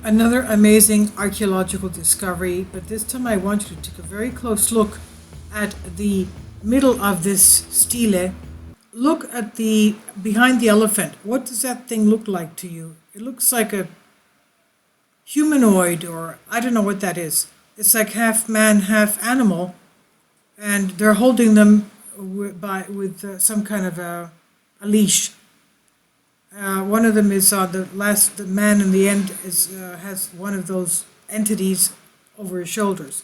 Another amazing archaeological discovery, but this time I want you to take a very close look at the middle of this stele. Look at the behind the elephant. What does that thing look like to you? It looks like a humanoid, or I don't know what that is. It's like half man, half animal, and they're holding them with some kind of a leash. One of them is the man in the end has one of those entities over his shoulders.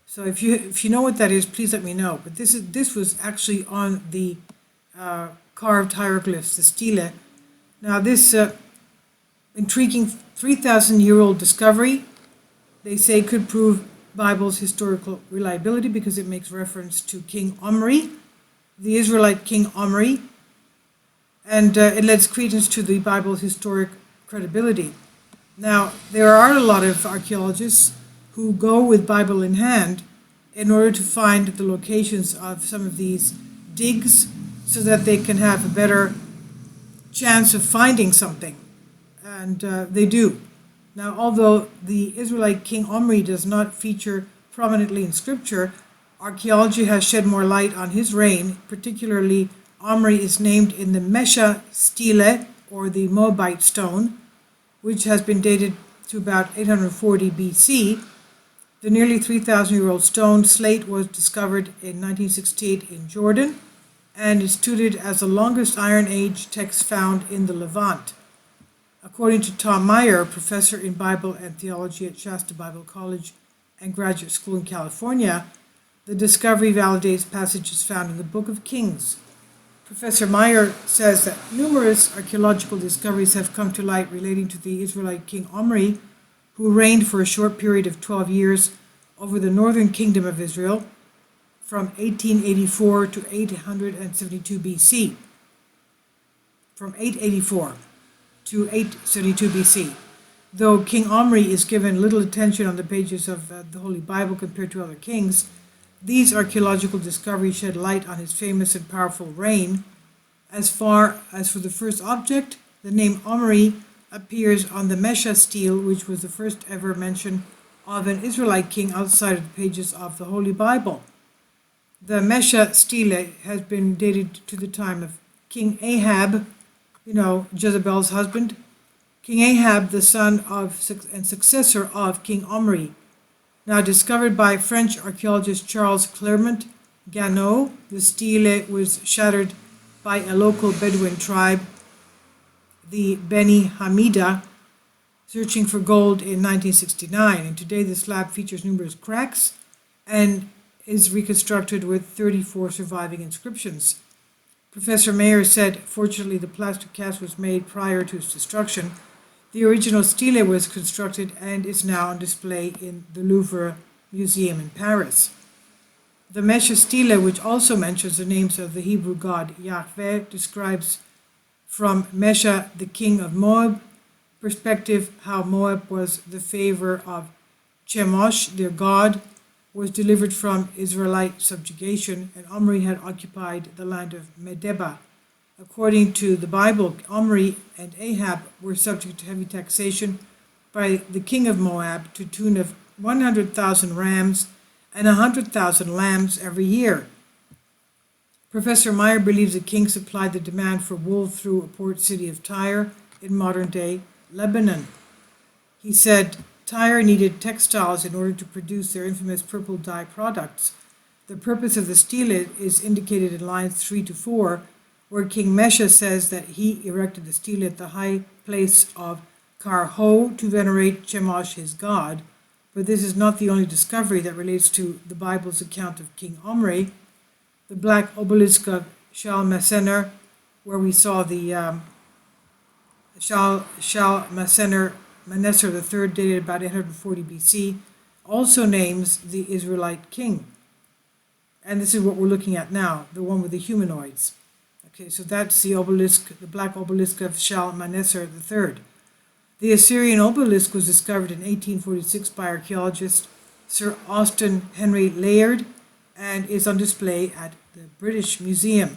So if you know what that is, please let me know. But this was actually on the carved hieroglyphs, the stele. Now this intriguing 3,000-year-old discovery, they say, could prove Bible's historical reliability because it makes reference to King Omri, the Israelite King Omri, and it lends credence to the Bible's historic credibility. Now, there are a lot of archaeologists who go with Bible in hand in order to find the locations of some of these digs so that they can have a better chance of finding something. And they do. Now, although the Israelite King Omri does not feature prominently in Scripture, archaeology has shed more light on his reign. Particularly, Omri is named in the Mesha stele, or the Moabite stone, which has been dated to about 840 BC. The nearly 3,000-year-old stone slate was discovered in 1968 in Jordan and is touted as the longest Iron Age text found in the Levant. According to Tom Meyer, professor in Bible and theology at Shasta Bible College and Graduate School in California, the discovery validates passages found in the Book of Kings. Professor Meyer says that numerous archaeological discoveries have come to light relating to the Israelite King Omri, who reigned for a short period of 12 years over the northern kingdom of Israel from 1884 to 872 BC. From 884 to 872 BC. Though King Omri is given little attention on the pages of the Holy Bible compared to other kings, these archaeological discoveries shed light on his famous and powerful reign. As far as for the first object, the name Omri appears on the Mesha stele, which was the first ever mention of an Israelite king outside of the pages of the Holy Bible. The Mesha stele has been dated to the time of King Ahab, Jezebel's husband. King Ahab, the son of and successor of King Omri. Now discovered by French archaeologist Charles Clermont Ganneau, the stele was shattered by a local Bedouin tribe, the Beni Hamida, searching for gold in 1969. And today the slab features numerous cracks and is reconstructed with 34 surviving inscriptions. Professor Mayer said, fortunately the plaster cast was made prior to its destruction. The original stele was constructed and is now on display in the Louvre Museum in Paris. The Mesha stele, which also mentions the names of the Hebrew god Yahweh, describes from Mesha, the king of Moab, perspective how Moab was the favor of Chemosh, their god, was delivered from Israelite subjugation, and Omri had occupied the land of Medeba. According to the Bible, Omri and Ahab were subject to heavy taxation by the king of Moab to the tune of 100,000 rams and 100,000 lambs every year. Professor Meyer believes the king supplied the demand for wool through a port city of Tyre in modern-day Lebanon. He said Tyre needed textiles in order to produce their infamous purple dye products. The purpose of the stele is indicated in lines 3 to 4, where King Mesha says that he erected the stele at the high place of Karho to venerate Chemosh, his god. But this is not the only discovery that relates to the Bible's account of King Omri. The black obelisk of Shalmaneser, where we saw the Shalmaneser III, dated about 840 BC, also names the Israelite king. And this is what we're looking at now, the one with the humanoids. Okay, so that's the obelisk, the black obelisk of Shalmaneser III. The Assyrian obelisk was discovered in 1846 by archaeologist Sir Austin Henry Layard and is on display at the British Museum.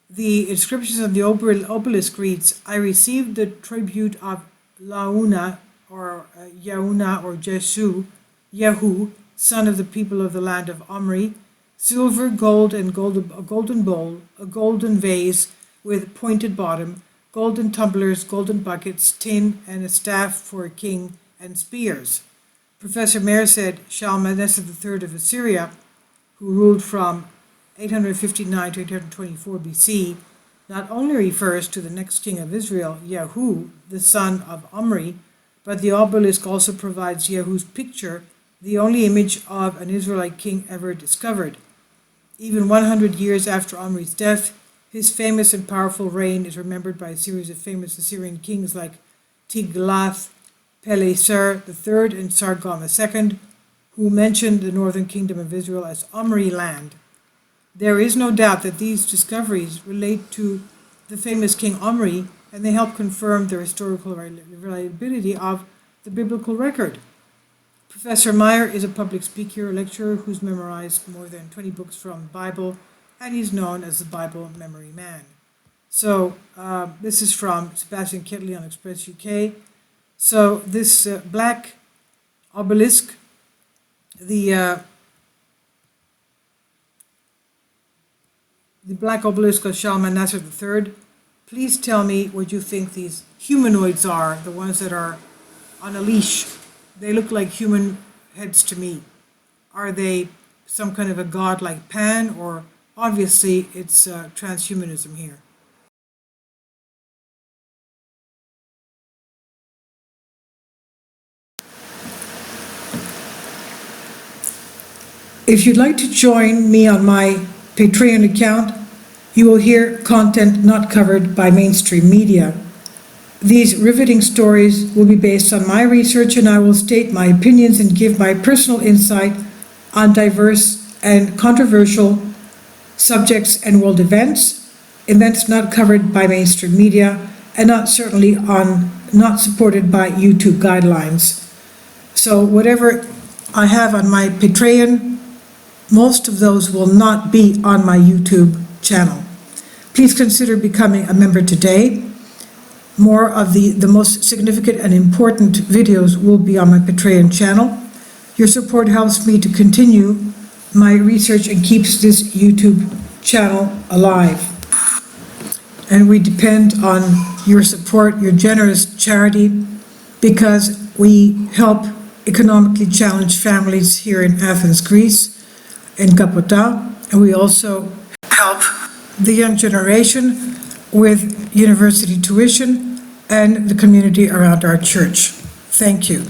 The inscription on the obelisk reads, "I received the tribute of Launa or Yauna or Jesu, Yahu, son of the people of the land of Omri, silver, gold, and a golden bowl, a golden vase with pointed bottom, golden tumblers, golden buckets, tin, and a staff for a king, and spears. Professor Mayer said Shalmaneser III of Assyria, who ruled from 859 to 824 BC, not only refers to the next king of Israel, Yahu, the son of Omri, but the obelisk also provides Yahu's picture, the only image of an Israelite king ever discovered. Even 100 years after Omri's death, his famous and powerful reign is remembered by a series of famous Assyrian kings like Tiglath-Pileser III and Sargon II, who mentioned the northern kingdom of Israel as Omri land. There is no doubt that these discoveries relate to the famous King Omri, and they help confirm the historical reliability of the biblical record. Professor Meyer is a public speaker, lecturer who's memorized more than 20 books from the Bible, and he's known as the Bible Memory Man. So this is from Sebastian Ketley on Express UK. So this black obelisk, the black obelisk of Shalmaneser III. Please tell me what you think these humanoids are, the ones that are on a leash. They look like human heads to me. Are they some kind of a god like Pan, or obviously it's transhumanism here? If you'd like to join me on my Patreon account, you will hear content not covered by mainstream media. These riveting stories will be based on my research, and I will state my opinions and give my personal insight on diverse and controversial subjects and world events not covered by mainstream media, and not supported by YouTube guidelines. So whatever I have on my Patreon, most of those will not be on my YouTube channel. Please consider becoming a member today. More of the most significant and important videos will be on my Patreon channel. Your support helps me to continue my research and keeps this YouTube channel alive. And we depend on your support, your generous charity, because we help economically challenged families here in Athens, Greece, in Kapota, and we also help the young generation with university tuition and the community around our church. Thank you.